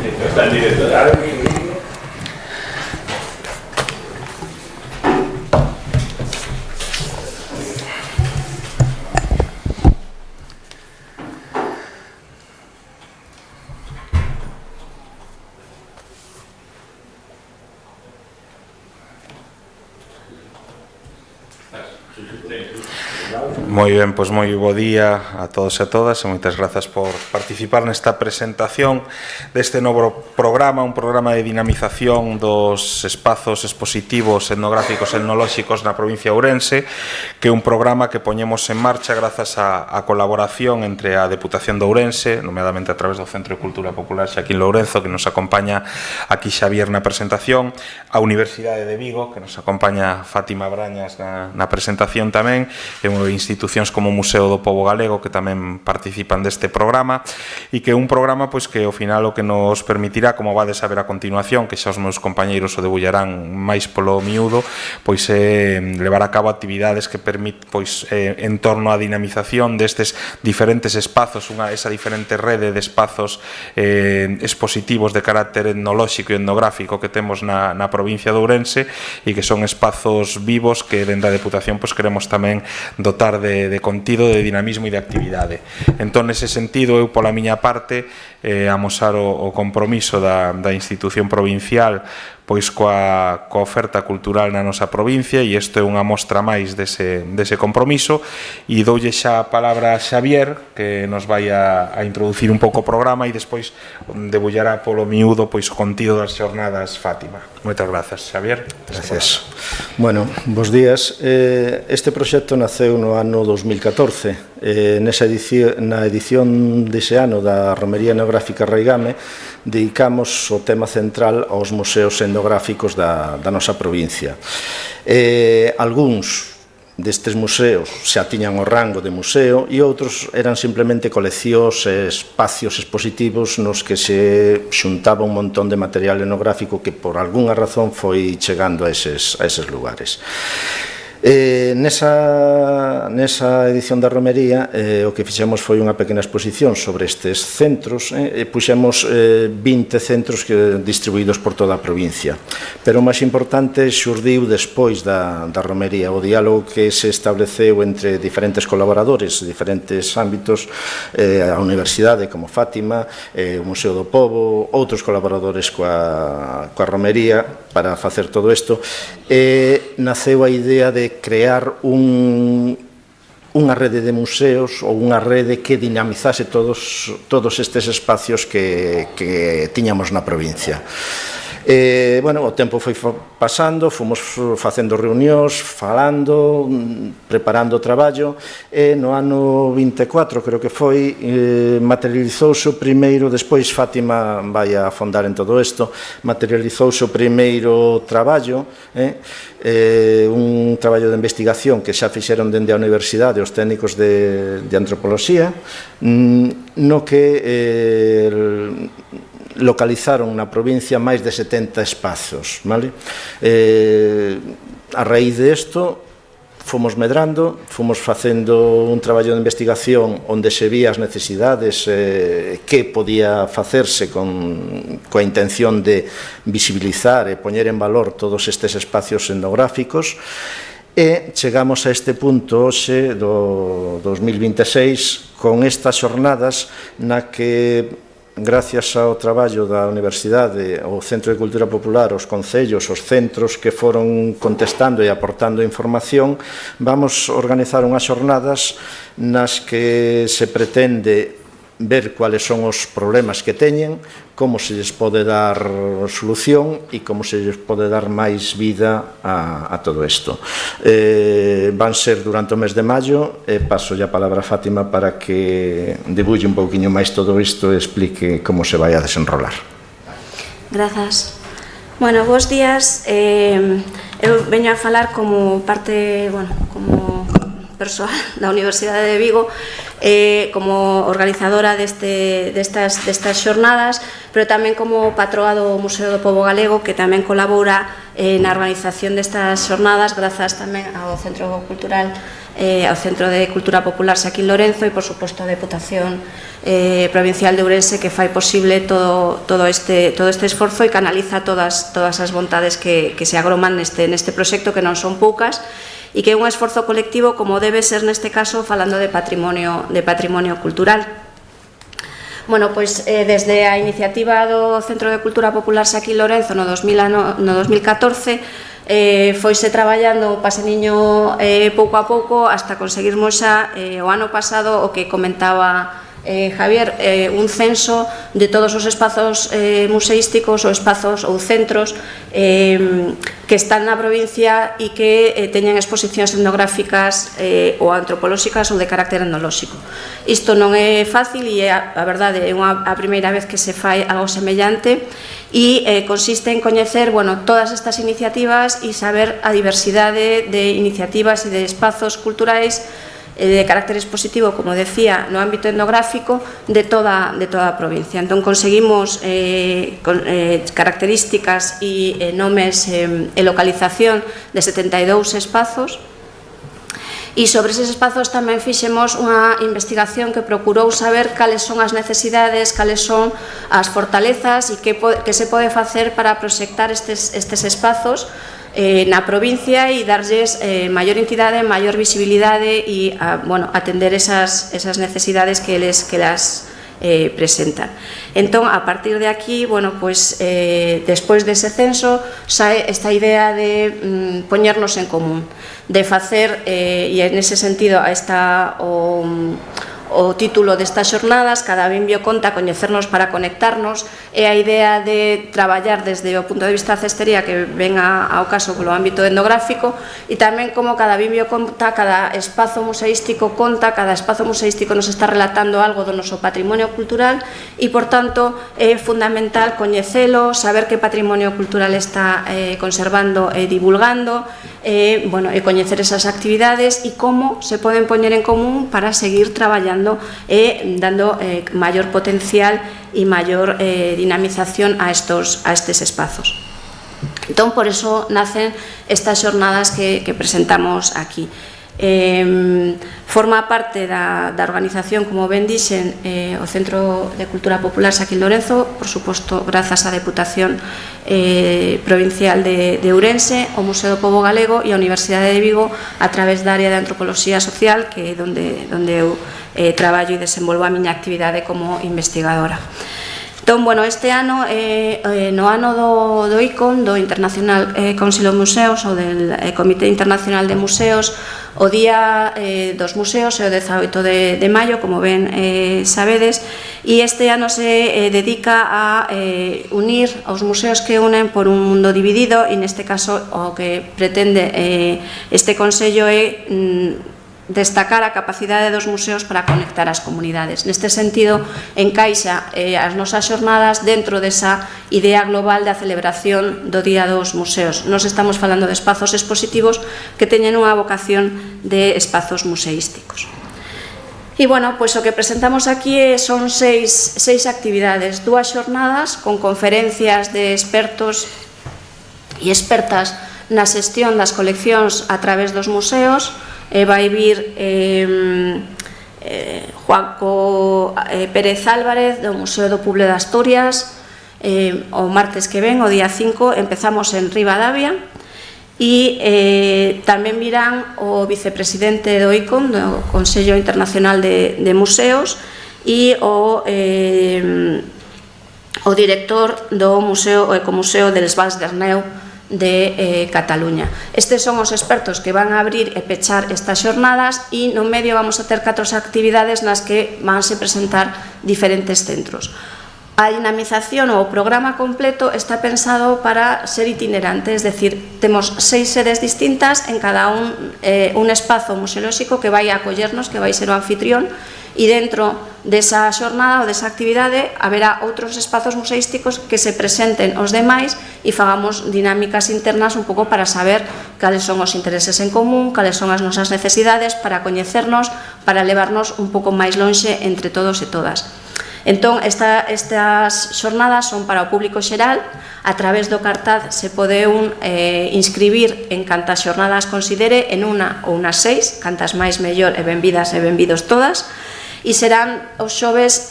Está en directo. Moi ben, pois moi bo día a todos e a todas e moitas grazas por participar nesta presentación deste novo programa, un programa de dinamización dos espazos expositivos etnográficos e etnolóxicos na provincia de Ourense, que é un programa que poñemos en marcha grazas a colaboración entre a Deputación de Ourense, nomeadamente a través do Centro de Cultura Popular Xaquín Lourenzo, que nos acompaña aquí Xavier na presentación, a Universidade de Vigo, que nos acompaña Fátima Brañas na presentación tamén, e institucións como o Museo do Pobo Galego que tamén participan deste programa, e que é un programa pois que ao final o que nos permitirá, como vades a ver a continuación, que xa os meus compañeiros o debullarán máis polo miúdo, pois é levar a cabo actividades que permite pois en torno á dinamización destes diferentes espazos, esa diferente rede de espazos expositivos de carácter etnolóxico e etnográfico que temos na provincia de Ourense, e que son espazos vivos que dende a Deputación pois queremos tamén dotar de contido, de dinamismo e de actividade. Entón, nese sentido, eu pola miña parte amosar o compromiso da institución provincial pois coa oferta cultural na nosa provincia, e isto é unha mostra máis dese compromiso, e doulle xa a palabra a Xavier, que nos vai a introducir un pouco o programa, e despois debullará polo miúdo pois o contido das xornadas Fátima. Moitas grazas, Xavier. Gracias. Bueno, bos días. Este proxecto naceu no ano 2014. Na edición dese ano da Romería Etnográfica Raigame dedicamos o tema central aos museos etnográficos da nosa provincia. Algúns destes museos xa tiñan o rango de museo e outros eran simplemente coleccións e espacios expositivos nos que se xuntaba un montón de material etnográfico que por algunha razón foi chegando a eses lugares. Nesa edición da Romería o que fixemos foi unha pequena exposición sobre estes centros, e puxemos 20 centros distribuídos por toda a provincia, pero o máis importante xurdiu despois da Romería, o diálogo que se estableceu entre diferentes colaboradores, diferentes ámbitos, a Universidade como Fátima, o Museo do Pobo, outros colaboradores coa Romería para facer todo isto, e naceu a idea de crear unha rede de museos ou unha rede que dinamizase todos estes espacios que tiñamos na provincia. O tempo foi pasando, fomos facendo reunións, falando, preparando o traballo, e no ano 24, creo que foi, materializouse o primeiro, despois Fátima vai a afondar en todo isto, materializouse o primeiro traballo, un traballo de investigación que xa fixeron dende a Universidade os técnicos de antropoloxía, no que localizaron na provincia máis de 70 espazos, vale? A raíz de isto fomos medrando, fomos facendo un traballo de investigación onde se vía as necesidades que podía facerse coa intención de visibilizar e poñer en valor todos estes espacios etnográficos, e chegamos a este punto hoxe do 2026 con estas xornadas na que, gracias ao traballo da Universidade, o Centro de Cultura Popular, os concellos, os centros que foron contestando e aportando información, vamos organizar unhas xornadas nas que se pretende ver cuáles son os problemas que teñen, como se lles pode dar solución e como se lles pode dar máis vida a todo isto. Van ser durante o mes de maio, e paso a palabra a Fátima para que debulle un pouquiño máis todo isto e explique como se vai a desenrolar. Grazas. Bueno, bons días. Eu veño a falar como parte, como persoal da Universidade de Vigo, como organizadora destas xornadas, pero tamén como patroa do Museo do Pobo Galego, que tamén colabora na organización destas xornadas, grazas tamén ao Centro Cultural ao Centro de Cultura Popular Xaquín Lorenzo e, por suposto, a Deputación Provincial de Ourense, que fai posible todo este esforzo e canaliza todas as vontades que se agroman neste proxecto, que non son poucas, e que é un esforzo colectivo, como debe ser neste caso, falando de patrimonio cultural. Bueno, pois, desde a iniciativa do Centro de Cultura Popular Xaquín Lorenzo no 2014 foise traballando o paseniño pouco a pouco hasta conseguirmos xa o ano pasado o que comentaba Javier, un censo de todos os espazos museísticos ou espazos ou centros que están na provincia e que teñen exposicións etnográficas ou antropolóxicas ou de carácter etnolóxico. Isto non é fácil e a verdade é a primeira vez que se fai algo semellante e consiste en coñecer todas estas iniciativas e saber a diversidade de iniciativas e de espazos culturais de carácter expositivo, como decía, no ámbito etnográfico de toda a provincia. Entón, conseguimos características e nomes e localización de 72 espazos, e sobre eses espazos tamén fixemos unha investigación que procurou saber cales son as necesidades, cales son as fortalezas e que se pode facer para proxectar estes espazos na provincia e darlles maior entidade, maior visibilidade e atender esas necesidades que las presentan. Entón, a partir de aquí, despois dese censo, sae esta idea de poñernos en común, de facer, e en ese sentido está o título destas xornadas, Cada Bimbio conta, coñecernos para conectarnos, é a idea de traballar desde o punto de vista da cestería que ven ao caso polo ámbito etnográfico e tamén como cada bimbio conta, cada espazo museístico conta, cada espazo museístico nos está relatando algo do noso patrimonio cultural e, por tanto, é fundamental coñecelo, saber que patrimonio cultural está conservando e divulgando, e coñecer esas actividades e como se poden poñer en común para seguir traballando e dando maior potencial e maior dinamización a estes espazos. Entón, por eso nacen estas xornadas que presentamos aquí. Forma parte da organización, como ben dixen, o Centro de Cultura Popular Xaquín Lorenzo, por suposto, grazas á Deputación Provincial de Ourense, o Museo do Pobo Galego e a Universidade de Vigo a través da área de Antropoloxía Social, que é onde eu traballo e desenvolvo a miña actividade como investigadora. Entón, este ano, no ano do ICOM, do International Council of Museos, ou del Comité Internacional de Museos, o Día dos Museos é o 18 de maio, como ben sabedes, e este ano se dedica a unir os museos que unen por un mundo dividido, e neste caso o que pretende este Consello é destacar a capacidade dos museos para conectar as comunidades. Neste sentido, encaixa as nosas xornadas dentro desa idea global da celebración do Día dos Museos. Nos estamos falando de espazos expositivos que teñen unha vocación de espazos museísticos. E, o que presentamos aquí son seis actividades, 2 xornadas con conferencias de expertos e expertas na xestión das coleccións a través dos museos. Vai vir Juanco Pérez Álvarez do Museo do Pueblo de Asturias o martes que ven, o día 5, empezamos en Ribadavia, e tamén virán o vicepresidente do ICOM, do Consello Internacional de Museos, e o director do Museo, o Ecomuseo del Vals d'Arneu de Cataluña. Estes son os expertos que van a abrir e pechar estas xornadas, e no medio vamos a ter 4 actividades nas que vanse presentar diferentes centros. A dinamización ou o programa completo está pensado para ser itinerante, es decir, temos 6 sedes distintas, en cada un espazo museolóxico que vai a acollernos, que vai ser o anfitrión, e dentro desa xornada ou desa actividade haberá outros espazos museísticos que se presenten os demais e fagamos dinámicas internas un pouco para saber cales son os intereses en común, cales son as nosas necesidades, para coñecernos, para levarnos un pouco máis lonxe entre todos e todas. Entón, estas xornadas son para o público xeral. A través do cartaz se pode inscribir en cantas xornadas considere, en unha ou unas 6, cantas máis mellor, e benvidas e benvidos todas, e serán os xoves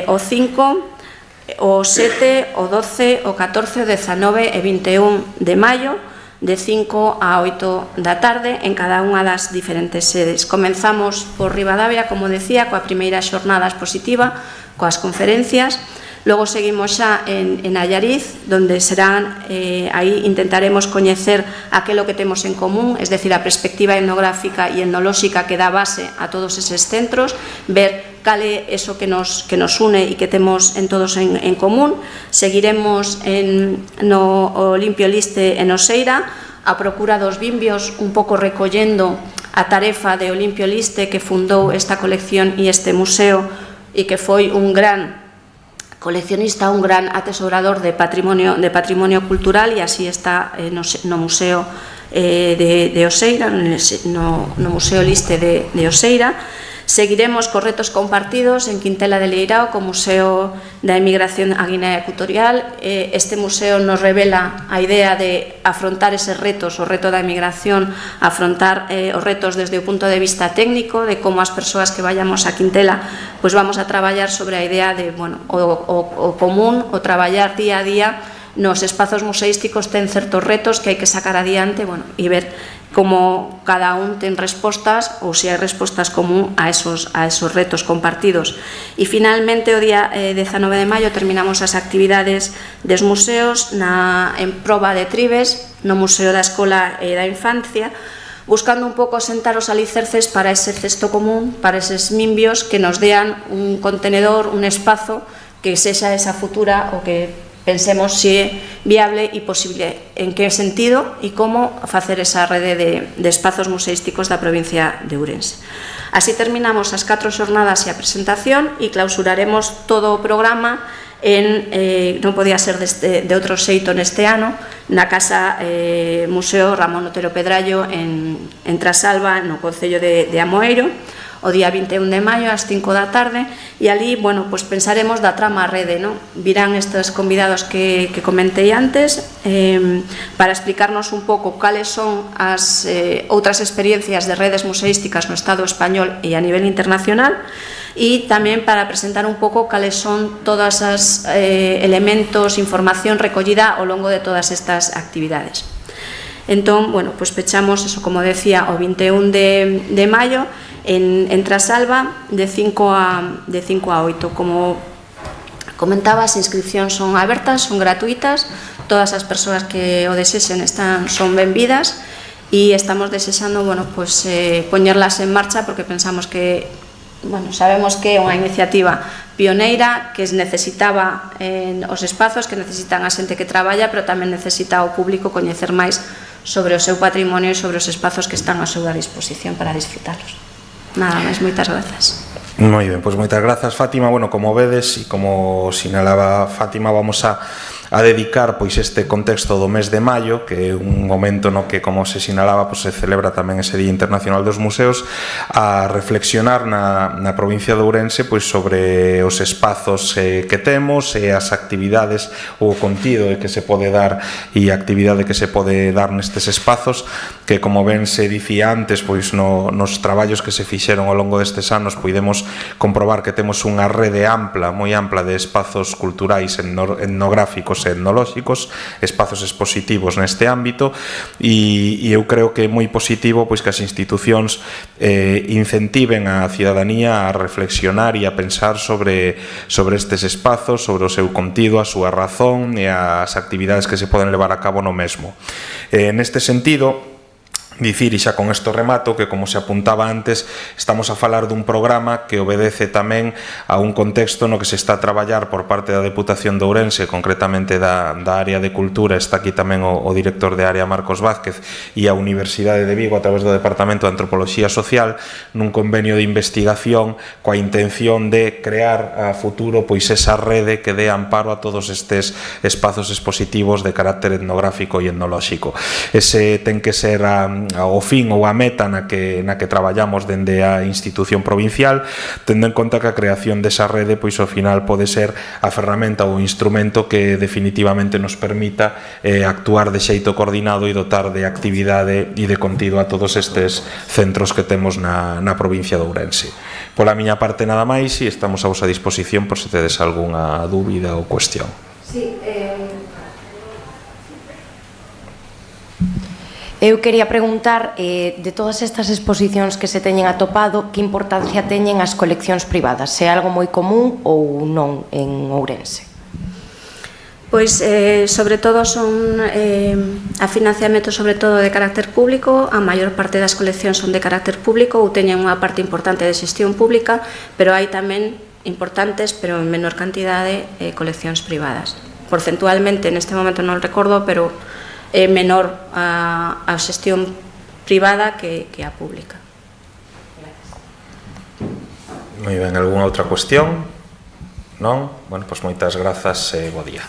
o 5, o 7, o 12, o 14, o 19 e 21 de maio, de 5 a 8 da tarde, en cada unha das diferentes sedes. Comenzamos por Ribadavia, como decía, coa primeira xornada expositiva, coas conferencias. Logo seguimos xa en Allariz, donde serán, aí intentaremos coñecer aquilo que temos en común, es decir, a perspectiva etnográfica e etnolóxica que dá base a todos eses centros, ver cal é eso que nos une e que temos en todos en común. Seguiremos no Olimpio Liste en Oseira, a procura dos bimbios, un pouco recollendo a tarefa de Olimpio Liste, que fundou esta colección e este museo, e que foi un gran coleccionista, un gran atesorador de patrimonio cultural, e así está no Museo de Oseira, no Museo Liste de Oseira. Seguiremos cos retos compartidos en Quintela de Leirao, co Museo da Emigración a Guinea Ecuatorial. Este museo nos revela a idea de afrontar eses retos, o reto da emigración, afrontar os retos desde o punto de vista técnico, de como as persoas que vayamos a Quintela pois vamos a traballar sobre a idea de, o común, o traballar día a día nos espazos museísticos ten certos retos que hai que sacar adiante, e ver como cada un ten respostas ou se hai respostas común a esos retos compartidos. E finalmente, o día 19 de maio terminamos as actividades dos museos en proba de Tribes, no Museo da Escola e da Infancia, buscando un pouco sentar os alicerces para ese cesto común, para eses mimbios que nos dean un contenedor, un espazo que sexa esa futura o que pensemos se é viable e posible, en que sentido e como facer esa rede de espazos museísticos da provincia de Ourense. Así terminamos as 4 xornadas e a presentación e clausuraremos todo o programa non podía ser de outro xeito neste ano, na Casa Museo Ramón Otero Pedrallo en Trasalba, no Concello de Amoeiro, o día 21 de maio ás 5 da tarde, e ali, pensaremos da trama rede, virán estes convidados que comentei antes para explicarnos un pouco cales son as outras experiencias de redes museísticas no Estado español e a nivel internacional, e tamén para presentar un pouco cales son todos os elementos, información recollida ao longo de todas estas actividades. Entón, pechamos, eso, como decía, o 21 de maio en Trasalba de 5 a 8. Como comentaba, as inscripcións son abertas, son gratuitas, todas as persoas que o desexen son benvidas, e estamos desexando poñerlas en marcha, porque pensamos que sabemos que é unha iniciativa pioneira, que necesitaba os espazos, que necesitan a xente que traballa, pero tamén necesita o público coñecer máis sobre o seu patrimonio e sobre os espazos que están a súa disposición para disfrutarlos. Nada máis, moitas grazas. Moi ben, pois moitas grazas, Fátima. Como vedes e como sinalaba Fátima, vamos a dedicar este contexto do mes de maio, que é un momento no que, como se sinalaba, se celebra tamén ese Día Internacional dos Museos, a reflexionar na provincia de Ourense sobre os espazos que temos e as actividades ou o contido que se pode dar e a actividade que se pode dar nestes espazos, que, como ben se dicía antes, nos traballos que se fixeron ao longo destes anos podemos comprobar que temos unha rede ampla, moi ampla, de espazos culturais, etnográficos e etnolóxicos, espazos expositivos neste ámbito, e eu creo que é moi positivo que as institucións incentiven a cidadanía a reflexionar e a pensar sobre estes espazos, sobre o seu contido, a súa razón e as actividades que se poden levar a cabo no mesmo. Neste sentido, dicir, e xa con isto remato, que, como se apuntaba antes, estamos a falar dun programa que obedece tamén a un contexto no que se está a traballar por parte da Deputación de Ourense, concretamente da área de Cultura. Está aquí tamén o director de área, Marcos Vázquez, e a Universidade de Vigo, a través do Departamento de Antropoloxía Social, nun convenio de investigación coa intención de crear a futuro esa rede que dé amparo a todos estes espazos expositivos de carácter etnográfico e etnolóxico. Ese ten que ser ao fin ou a meta na que traballamos dende a institución provincial, tendo en conta que a creación desa rede pois ao final pode ser a ferramenta ou o instrumento que definitivamente nos permita actuar de xeito coordinado e dotar de actividade e de contido a todos estes centros que temos na provincia de Ourense. Pola miña parte nada máis e estamos a vosa disposición por se tedes algunha dúbida ou cuestión. Sí, eu quería preguntar de todas estas exposicións que se teñen atopado, que importancia teñen as coleccións privadas? Se é algo moi común ou non en Ourense? Pois, sobre todo, son a financiamento sobre todo de carácter público. A maior parte das coleccións son de carácter público ou teñen unha parte importante de xestión pública, pero hai tamén importantes, pero en menor cantidade, coleccións privadas. Porcentualmente, neste momento non recordo, pero é menor a xestión privada que a pública. Moi ben, algunha outra cuestión? Non? Bueno, pois moitas grazas e bo día.